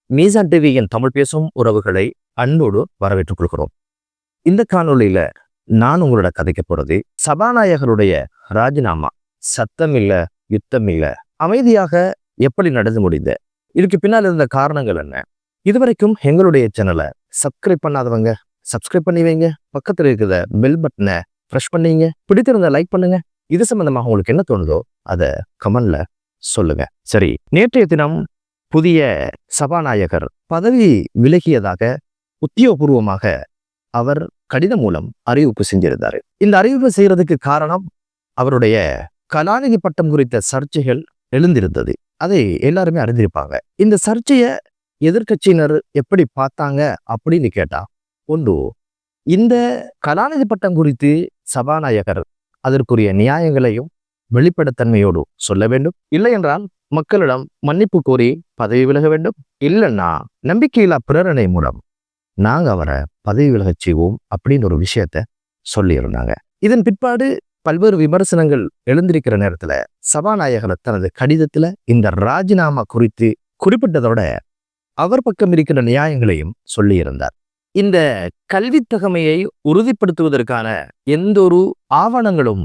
மீசான் டிவியின் தமிழ் பேசும் உறவுகளை அன்போடு வரவேற்றுக் கொள்கிறோம். இந்த காணொளியில நான் உங்களோட கதைக்க போறது சபாநாயகருடைய ராஜினாமா. சத்தம் இல்ல, யுத்தம் இல்ல, அமைதியாக எப்படி நடந்து முடிந்த, இதுக்கு பின்னால் இருந்த காரணங்கள் என்ன? இதுவரைக்கும் எங்களுடைய சேனலை சப்ஸ்கிரைப் பண்ணாதவங்க சப்ஸ்கிரைப் பண்ணி வைங்க. பக்கத்தில் இருக்கிற பெல் பட்டனை ப்ரெஷ் பண்ணீங்க. பிடித்திருந்த லைக் பண்ணுங்க. இது சம்பந்தமாக உங்களுக்கு என்ன தோணுதோ அதை கமெண்ட்ல சொல்லுங்க. சரி, நேற்றைய தினம் புதிய சபாநாயகர் பதவி விலகியதாக உத்தியோகபூர்வமாக அவர் கடிதம் மூலம் அறிவிப்பு செஞ்சிருந்தாரு. இந்த அறிவிப்பு செய்யறதுக்கு காரணம் அவருடைய கலாநிதி பட்டம் குறித்த சர்ச்சைகள் எழுந்திருந்தது. அதை எல்லாருமே அறிந்திருப்பாங்க. இந்த சர்ச்சையை எதிர்கட்சியினர் எப்படி பார்த்தாங்க அப்படின்னு கேட்டா, ஒன்று, இந்த கலாநிதி பட்டம் குறித்து சபாநாயகர் அதற்குரிய நியாயங்களையும் வெளிப்படைத்தன்மையோடு சொல்ல வேண்டும். இல்லை என்றால் மக்களிடம் மன்னிப்பு கோரி பதவி விலக வேண்டும். இல்லைன்னா நம்பிக்கையில்லா பிரேரணை மூலம் நாங்க அவரை பதவி விலகச் செய்வோம் அப்படின்னு ஒரு விஷயத்த சொல்லியிருந்தாங்க. இதன் பிற்பாடு பல்வேறு விமர்சனங்கள் எழுந்திருக்கிற நேரத்துல சபாநாயகர் தனது கடிதத்துல இந்த ராஜினாமா குறித்து குறிப்பிட்டதோட அவர் பக்கம் இருக்கிற நியாயங்களையும் சொல்லியிருந்தார். இந்த கல்வி தகமையை உறுதிப்படுத்துவதற்கான எந்த ஒரு ஆவணங்களும்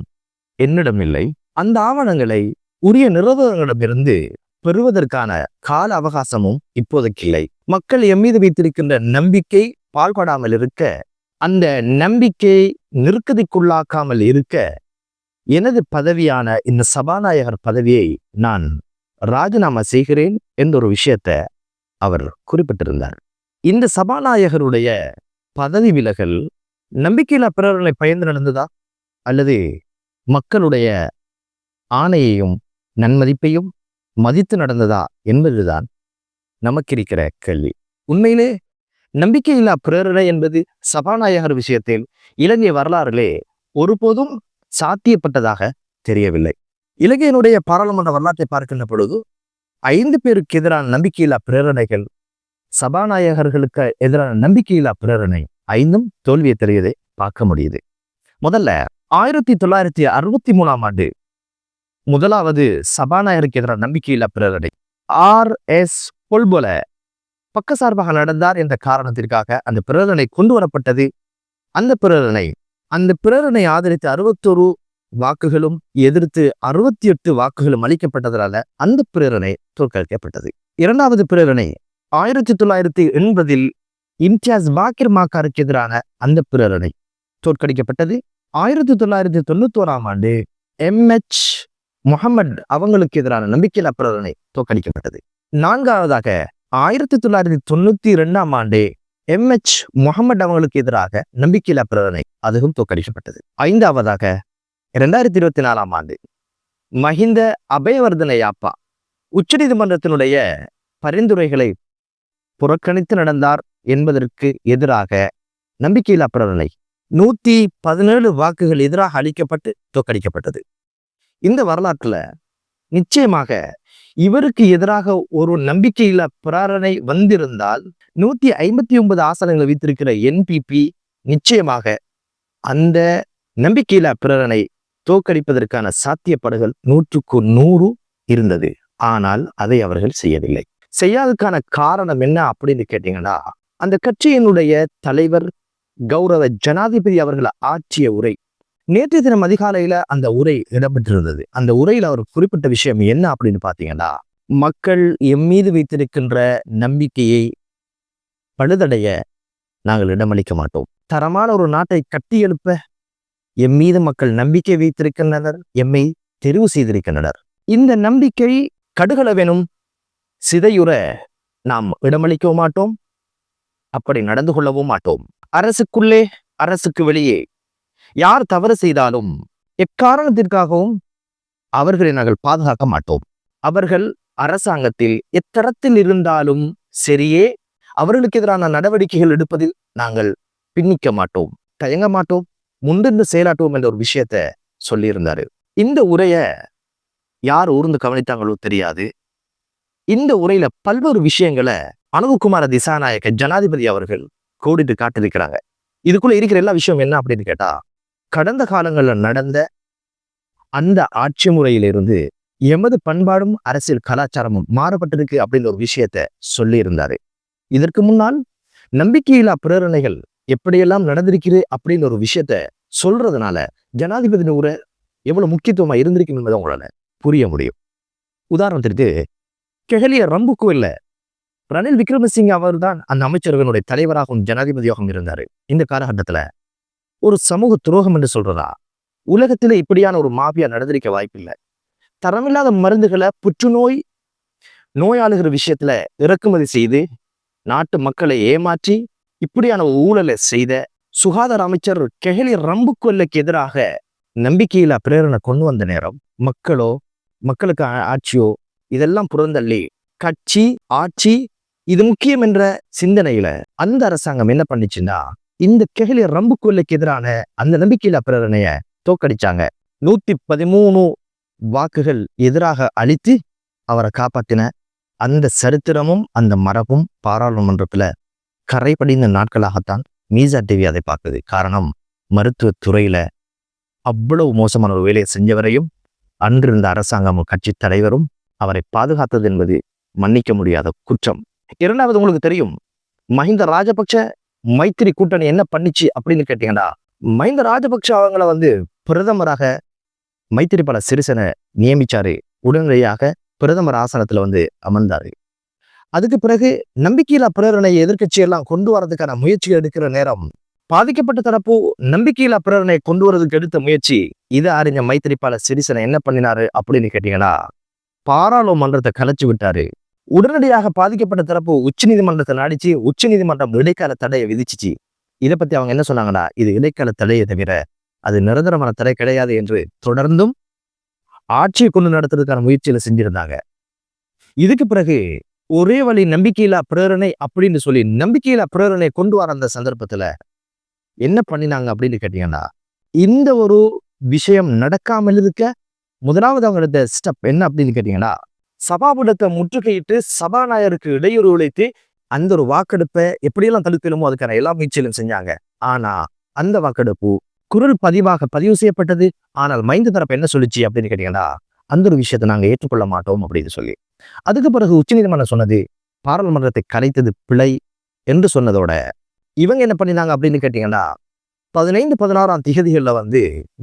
என்னிடம் இல்லை. அந்த ஆவணங்களை உரிய நிறுவனங்களிடமிருந்து பெறுவதற்கான கால அவகாசமும் இப்போதைக்கு இல்லை. மக்கள் எம் மீது வைத்திருக்கின்ற நம்பிக்கை பாழ்படாமல் இருக்க, அந்த நம்பிக்கை நெருக்கதிக்குள்ளாக்காமல் இருக்க, எனது பதவியான இந்த சபாநாயகர் பதவியை நான் ராஜினாமா செய்கிறேன் என்ற ஒரு விஷயத்தை அவர் குறிப்பிட்டிருந்தார். இந்த சபாநாயகருடைய பதவி விலகல் நம்பிக்கையில்லா பிரேரணை பயந்து நடந்ததா, அல்லது மக்களுடைய ஆணையையும் நன்மதிப்பையும் மதித்து நடந்ததா என்பதுதான் நமக்கு இருக்கிற கேள்வி. உண்மையிலே நம்பிக்கையில்லா பிரேரணை என்பது சபாநாயகர் விஷயத்தில் இலங்கை வரலாறிலே ஒருபோதும் சாத்தியப்பட்டதாக தெரியவில்லை. இலங்கையினுடைய பாராளுமன்ற வரலாற்றை பார்க்கின்ற பொழுது 5 பேருக்கு எதிரான நம்பிக்கையில்லா பிரேரணைகள், சபாநாயகர்களுக்கு எதிரான நம்பிக்கையில்லா பிரேரணை 5ம் தோல்வியை தெரியதை பார்க்க முடியுது. முதல்ல 1963ஆம் ஆண்டு முதலாவது சபாநாயகருக்கு எதிரான நம்பிக்கையில்லா பிரேரணை RS பொல்பொல பக்கசார்பாக நடந்தார் என்ற காரணத்திற்காக அந்த பிரேரணை கொண்டு வரப்பட்டது. அந்த பிரேரணை ஆதரித்து 61 வாக்குகளும் எதிர்த்து 68 வாக்குகளும் அளிக்கப்பட்டதனால அந்த பிரேரணை தோற்கடிக்கப்பட்டது. இரண்டாவது பிரேரணை 1980இல் இம்தியாஸ் பாக்கிர் மாக்காருக்கு எதிரான அந்த பிரேரணை தோற்கடிக்கப்பட்டது. 1991ஆம் ஆண்டு MH முகமது அவங்களுக்கு எதிரான நம்பிக்கையில்லா பிரேரணை தோற்கடிக்கப்பட்டது. நான்காவதாக 1992ஆம் ஆண்டு MH முகமது அவங்களுக்கு எதிராக நம்பிக்கையில்லா பிரேரணை அதுவும் தோற்கடிக்கப்பட்டது. ஐந்தாவதாக 2024ஆம் ஆண்டு மஹிந்த அபயவர்தன யாப்பா உச்சநீதிமன்றத்தினுடைய பரிந்துரைகளை புறக்கணித்து நடந்தார் என்பதற்கு எதிராக நம்பிக்கையில்லா பிரேரணை 117 வாக்குகள் எதிராக அளிக்கப்பட்டு தோற்கடிக்கப்பட்டது. இந்த வரலாற்றுல நிச்சயமாக இவருக்கு எதிராக ஒரு நம்பிக்கையில்லா பிரேரணை வந்திருந்தால் 159 ஆசனங்களை வைத்திருக்கிற NPP நிச்சயமாக அந்த நம்பிக்கையில்லா பிரேரணை தோற்கடிப்பதற்கான சாத்தியப்பாடுகள் 100க்கு 100 இருந்தது. ஆனால் அதை அவர்கள் செய்யவில்லை. செய்யாததுக்கான காரணம் என்ன அப்படின்னு கேட்டீங்கன்னா, அந்த கட்சியினுடைய தலைவர் கௌரவ ஜனாதிபதி அவர்கள் ஆற்றிய உரை, நேற்றைய தினம் அதிகாலையில அந்த உரை இடம்பெற்றிருந்தது. அந்த உரையில் அவர் குறிப்பிட்ட விஷயம் என்ன அப்படின்னு பார்த்தீங்கன்னா, மக்கள் எம் மீது வைத்திருக்கின்ற நம்பிக்கையை பழுதடைய நாங்கள் இடமளிக்க மாட்டோம். தரமான ஒரு நாட்டை கட்டி எழுப்ப எம் மீது மக்கள் நம்பிக்கை வைத்திருக்கின்றனர், எம்மை தெரிவு செய்திருக்கின்றனர். இந்த நம்பிக்கை கடுகளவெனும் சிதையுற நாம் இடமளிக்கவும் மாட்டோம், அப்படி நடந்து கொள்ளவும் மாட்டோம். அரசுக்குள்ளே அரசுக்கு வெளியே யார் தவறு செய்தாலும் எக்காரணத்திற்காகவும் அவர்களை நாங்கள் பாதுகாக்க மாட்டோம். அவர்கள் அரசாங்கத்தில் எத்தரத்தில் இருந்தாலும் சரியே, அவர்களுக்கு எதிரான நடவடிக்கைகள் எடுப்பதில் நாங்கள் பின்னிக்க மாட்டோம், தயங்க மாட்டோம், முன்னின்று செயலாற்றுவோம் என்ற ஒரு விஷயத்த சொல்லியிருந்தாரு. இந்த உரைய யார் ஊர்ந்து கவனித்தாங்களோ தெரியாது. இந்த உரையில பல்வேறு விஷயங்களை அனுகுமார திசாநாயக்க ஜனாதிபதி அவர்கள் கோடிட்டு காட்டிருக்கிறாங்க. இதுக்குள்ள இருக்கிற எல்லா விஷயம் என்ன அப்படின்னு கேட்டா, கடந்த காலங்களில் நடந்த அந்த ஆட்சி முறையிலிருந்து எமது பண்பாடும் அரசியல் கலாச்சாரமும் மாறுபட்டிருக்கு அப்படின்னு ஒரு விஷயத்த சொல்லி இருந்தாரு. இதற்கு முன்னால் நம்பிக்கையில்லா பிரேரணைகள் எப்படியெல்லாம் நடந்திருக்கிறது அப்படின்னு ஒரு விஷயத்த சொல்றதுனால ஜனாதிபதி நூற எவ்வளவு முக்கியத்துவமா இருந்திருக்கும் என்பதை உங்களால புரிய முடியும். உதாரணத்திற்கு கெஹலிய ரம்புக்குவெல்ல ரணில் விக்ரமசிங்க அவர் தான் அந்த அமைச்சர்களுடைய தலைவராகவும் ஜனாதிபதியாகவும் இருந்தாரு. இந்த காலகட்டத்துல ஒரு சமூக துரோகம் என்று சொல்றதா, உலகத்திலே இப்படியான ஒரு மாபியா நடந்திருக்க வாய்ப்பில்லை. தரமில்லாத மருந்துகளை புற்றுநோய் நோயாளிகிற விஷயத்துல இறக்குமதி செய்து நாட்டு மக்களை ஏமாற்றி இப்படியான ஊழலை செய்த சுகாதார அமைச்சர் கெஹலி ரம்புக்குவெல்லைக்கு எதிராக நம்பிக்கையில்லா பிரேரணை கொண்டு வந்த நேரம் மக்களுக்கு ஆட்சியோ இதெல்லாம் புறந்தள்ளி கட்சி ஆட்சி இது முக்கியம் என்ற சிந்தனையில அந்த அரசாங்கம் என்ன பண்ணிச்சுன்னா இந்த கெஹலி ரம்புக்குவெல்லைக்கு எதிரான அந்த நம்பிக்கையில்லா பிரேரணைய தோக்கடிச்சாங்க. 113 வாக்குகள் எதிராக அளித்து அவரை காப்பாத்தின அந்த சரித்திரமும் அந்த மரபும் பாராளுமன்றத்துல கரைபடிந்த நாட்களாகத்தான் மீசா டிவி அதை பார்க்குது. காரணம், மருத்துவத்துறையில அவ்வளவு மோசமான ஒரு வேலையை செஞ்சவரையும் அன்றிருந்த அரசாங்கமும் கட்சி தலைவரும் அவரை பாதுகாத்தது என்பது மன்னிக்க முடியாத குற்றம். இரண்டாவது, உங்களுக்கு தெரியும் மஹிந்த ராஜபக்ஷ மைத்திரி கூட்டணி என்ன பண்ணிச்சு அப்படின்னு கேட்டீங்கன்னா, மஹிந்த ராஜபக்ஷ அவங்கள பிரதமராக மைத்திரிபால சிறிசேன நியமிச்சாரு. உடனடியாக பிரதமர் ஆசனத்துல அமர்ந்தாரு. அதுக்கு பிறகு நம்பிக்கையில்லா பிரேரணையை எதிர்கட்சியெல்லாம் கொண்டு வரதுக்கான முயற்சிகள் எடுக்கிற நேரம் பாதிக்கப்பட்ட தரப்பு நம்பிக்கையில்லா பிரேரணையை கொண்டு வரதுக்கு எடுத்த முயற்சி இதை அறிஞ்ச மைத்திரிபால சிறிசேன என்ன பண்ணினாரு அப்படின்னு கேட்டீங்கன்னா, பாராளுமன்றத்தை கலைச்சு விட்டாரு. உடனடியாக பாதிக்கப்பட்ட தரப்பு உச்ச நீதிமன்றத்தை நாடிச்சு. உச்ச நீதிமன்றம் இடைக்கால தடையை விதிச்சிச்சு. இதை பத்தி அவங்க என்ன சொன்னாங்கன்னா, இது இடைக்கால தடையை தவிர அது நிரந்தரமான தடை கிடையாது என்று தொடர்ந்தும் ஆட்சியை கொண்டு நடத்துறதுக்கான முயற்சியில செஞ்சிருந்தாங்க. இதுக்கு பிறகு ஒரே வழி நம்பிக்கையில்லா பிரேரணை அப்படின்னு சொல்லி நம்பிக்கையில்லா பிரேரணை கொண்டு வர அந்த சந்தர்ப்பத்துல என்ன பண்ணினாங்க அப்படின்னு கேட்டீங்கன்னா, இந்த ஒரு விஷயம் நடக்காமல் இருக்க முதலாவது அவங்க எடுத்த ஸ்டெப் என்ன அப்படின்னு கேட்டீங்கன்னா, சபாபீடத்தை முற்றுகையிட்டு சபாநாயகருக்கு இடையூறு உழைத்து அந்த ஒரு வாக்கெடுப்பை எப்படியெல்லாம் தடுக்கலுமோ அதுக்கான எல்லா முயற்சியிலும் செஞ்சாங்க. ஆனா அந்த வாக்கெடுப்பு குரல் பதிவு செய்யப்பட்டது. ஆனால் மைந்த தரப்பு என்ன சொல்லிச்சு அப்படின்னு கேட்டீங்கன்னா, அந்த ஒரு விஷயத்தை நாங்க ஏற்றுக்கொள்ள மாட்டோம் அப்படின்னு சொல்லி. அதுக்கு பிறகு உச்சநீதிமன்றம் சொன்னது பாராளுமன்றத்தை கலைத்தது பிழை என்று சொன்னதோட இவங்க என்ன பண்ணினாங்க அப்படின்னு கேட்டீங்கன்னா, 15, 16ஆம் திகதிகள்ல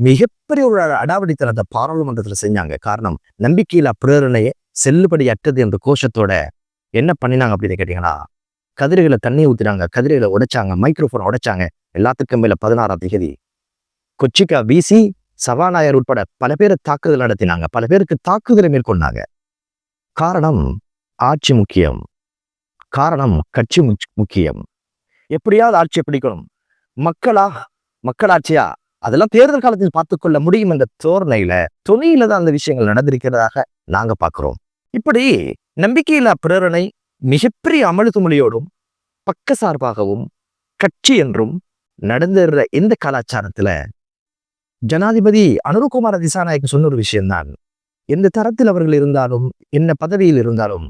மிகப்பெரிய ஒரு அடாவடித்தனத்தை பாராளுமன்றத்துல செஞ்சாங்க. காரணம், நம்பிக்கையில்லா பிரேரணையை செல்லுபடி அற்றது என்ற கோஷத்தோட என்ன பண்ணினாங்க அப்படின்னு கேட்டீங்கன்னா, கதிரைகளை தண்ணி ஊத்தினாங்க, கதிரைகளை உடைச்சாங்க, மைக்ரோஃபோன் உடைச்சாங்க. எல்லாத்துக்கும் மேல 16ஆம் திகதி கொச்சிக்கா வீசி சபாநாயகர் உட்பட பல பேரை தாக்குதல் நடத்தினாங்க, பல பேருக்கு தாக்குதலை மேற்கொண்டாங்க. காரணம் ஆட்சி முக்கியம், காரணம் கட்சி முக்கியம். எப்படியாவது ஆட்சியை பிடிக்கணும், மக்களாட்சியா அதெல்லாம் தேர்தல் காலத்தில் பார்த்துக்கொள்ள முடியும் என்ற துணியில தான் அந்த விஷயங்கள் நடந்திருக்கிறதாக நாங்க பார்க்கிறோம். இப்படி நம்பிக்கையில்லா பிரேரணை மிகப்பெரிய அமளித்துமொழியோடும் பக்கசார்பாகவும் கட்சி என்றும் நடந்துற இந்த கலாச்சாரத்துல ஜனாதிபதி அனுரகுமார திசாநாயக்கு சொன்ன ஒரு விஷயம்தான், எந்த தரத்தில் அவர்கள் இருந்தாலும் என்ன பதவியில் இருந்தாலும்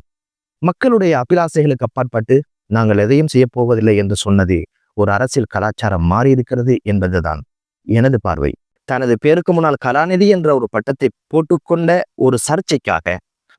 மக்களுடைய அபிலாசைகளுக்கு அப்பாற்பட்டு நாங்கள் எதையும் செய்ய போவதில்லை என்று சொன்னது ஒரு அரசியல் கலாச்சாரம் மாறி இருக்கிறது என்பதுதான் எனது பார்வை. தனது பேருக்கு முன்னால் கலாநிதி என்ற ஒரு பட்டத்தை போட்டுக்கொண்ட ஒரு சர்ச்சைக்காக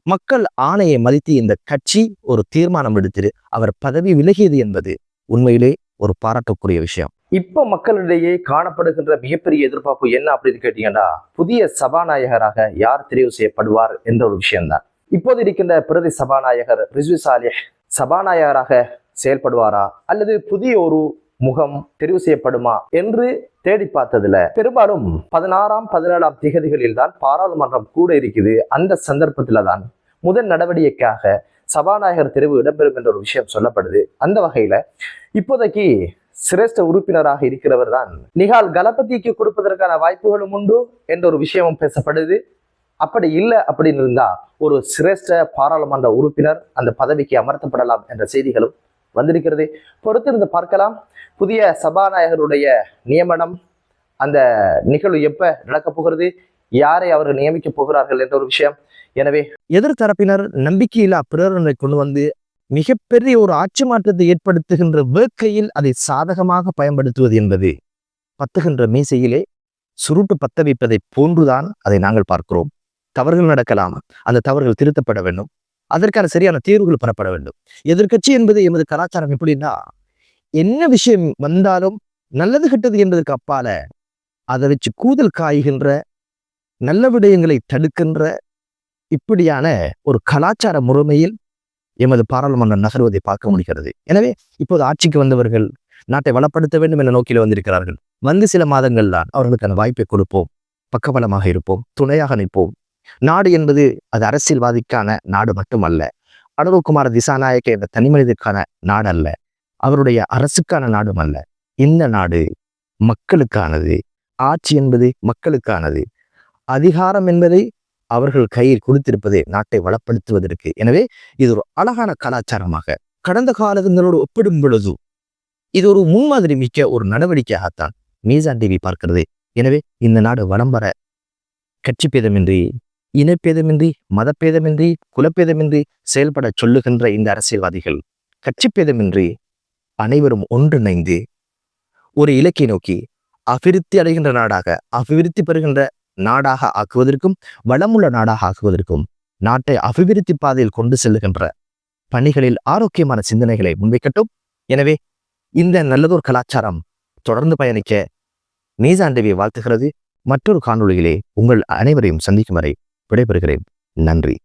மக்கள் ஆணையை மதித்து இந்த கட்சி ஒரு தீர்மானம் எடுத்து அவர் பதவி விலகியது என்பது உண்மையிலே ஒரு பாராட்டக்கூடிய விஷயம். இப்ப மக்களிடையே காணப்படுகின்ற மிகப்பெரிய எதிர்பார்ப்பு என்ன அப்படின்னு கேட்டீங்கன்னா, புதிய சபாநாயகராக யார் தெரிவு செய்யப்படுவார் என்ற ஒரு விஷயம்தான். இப்போது இருக்கின்ற பிரதி சபாநாயகர் ரிஸ்வி சாலிஹ் சபாநாயகராக செயல்படுவாரா அல்லது புதிய ஒரு முகம் தெரிவு செய்யப்படுமா என்று தேடி பார்த்ததுல பெரும்பாலும் 16ஆம் 17ஆம் திகதிகளில் தான் பாராளுமன்றம் கூட இருக்குது. அந்த சந்தர்ப்பத்துல தான் முதல் நடவடிக்கைக்காக சபாநாயகர் தெரிவு இடம்பெறும் என்ற ஒரு விஷயம் சொல்லப்படுது. அந்த வகையில இப்போதைக்கு சிரேஷ்ட உறுப்பினராக இருக்கிறவர் தான் நிகால் கலபதிக்கு கொடுப்பதற்கான வாய்ப்புகளும் உண்டு என்ற ஒரு விஷயமும் பேசப்படுது. அப்படி இல்லை அப்படின்னு இருந்தா ஒரு சிரேஷ்ட பாராளுமன்ற உறுப்பினர் அந்த பதவிக்கு அமர்த்தப்படலாம் என்ற செய்திகளும் வந்திருக்கிறது. பொறுத்திருந்து பார்க்கலாம். புதிய சபாநாயகருடைய நியமனம், அந்த நிகழ்வு எப்ப நடக்கப் போகிறது, யாரை அவர்கள் நியமிக்க போகிறார்கள் என்ற ஒரு விஷயம். எனவே எதிர்த்தரப்பினர் நம்பிக்கையில்லா பிரேரணை கொண்டு மிகப்பெரிய ஒரு ஆட்சி மாற்றத்தை ஏற்படுத்துகின்ற வேட்கையில் அதை சாதகமாக பயன்படுத்துவது என்பது பத்துகின்ற மீசையிலே சுருட்டு பத்த வைப்பதை போன்றுதான் அதை நாங்கள் பார்க்கிறோம். தவறுகள் நடக்கலாம், அந்த தவறுகள் திருத்தப்பட வேண்டும். அதற்கான சரியான தீர்வுகள் பெறப்பட வேண்டும். எதிர்க்கட்சி என்பது எமது கலாச்சாரம் எப்படின்னா, என்ன விஷயம் வந்தாலும் நல்லது கெட்டது என்பதற்கு அப்பால அதை வச்சு கூதல் காய்கின்ற, நல்ல விடயங்களை தடுக்கின்ற இப்படியான ஒரு கலாச்சார முறைமையில் எமது பாராளுமன்றம் நகர்வதை பார்க்க முடிகிறது. எனவே இப்போது ஆட்சிக்கு வந்தவர்கள் நாட்டை வளப்படுத்த வேண்டும் என்ற நோக்கில் வந்திருக்கிறார்கள். வந்து சில மாதங்கள் தான் அவர்களுக்கான வாய்ப்பை கொடுப்போம், பக்கபலமாக இருப்போம், துணையாக நிற்போம். நாடு என்பது அது அரசியல்வாதிக்கான நாடு மட்டுமல்ல, அனுரகுமார திசாநாயக்க என்ற தனி மனிதருக்கான நாடு அல்ல, அவருடைய அரசுக்கான நாடும் அல்ல. இந்த நாடு மக்களுக்கானது. ஆட்சி என்பது மக்களுக்கானது. அதிகாரம் என்பதை அவர்கள் கையில் கொடுத்திருப்பது நாட்டை வளப்படுத்துவதற்கு. எனவே இது ஒரு அழகான கலாச்சாரமாக கடந்த காலங்களோடு ஒப்பிடும் பொழுது இது ஒரு முன்மாதிரி மிக்க ஒரு நடவடிக்கையாகத்தான் மீசான் டிவி பார்க்கிறது. எனவே இந்த நாடு வளம் வர கட்சி பேதமின்றி, இனப்பேதமின்றி, மதப்பேதமின்றி, குலப்பேதமின்றி செயல்பட சொல்லுகின்ற இந்த அரசியல்வாதிகள் கட்சி பேதமின்றி அனைவரும் ஒன்றிணைந்து ஒரு இலக்கை நோக்கி அபிவிருத்தி அடைகின்ற நாடாக, அபிவிருத்தி பெறுகின்ற நாடாக ஆக்குவதற்கும், வளமுள்ள நாடாக ஆக்குவதற்கும், நாட்டை அபிவிருத்தி பாதையில் கொண்டு செல்லுகின்ற பணிகளில் ஆரோக்கியமான சிந்தனைகளை முன்வைக்கட்டும். எனவே இந்த நல்லதொரு கலாச்சாரம் தொடர்ந்து பயணிக்க மீசான் டிவி வாழ்த்துகிறது. மற்றொரு காணொளியிலே உங்கள் அனைவரையும் சந்திக்கும் வரை விடைபெறுகிறேன். நன்றி.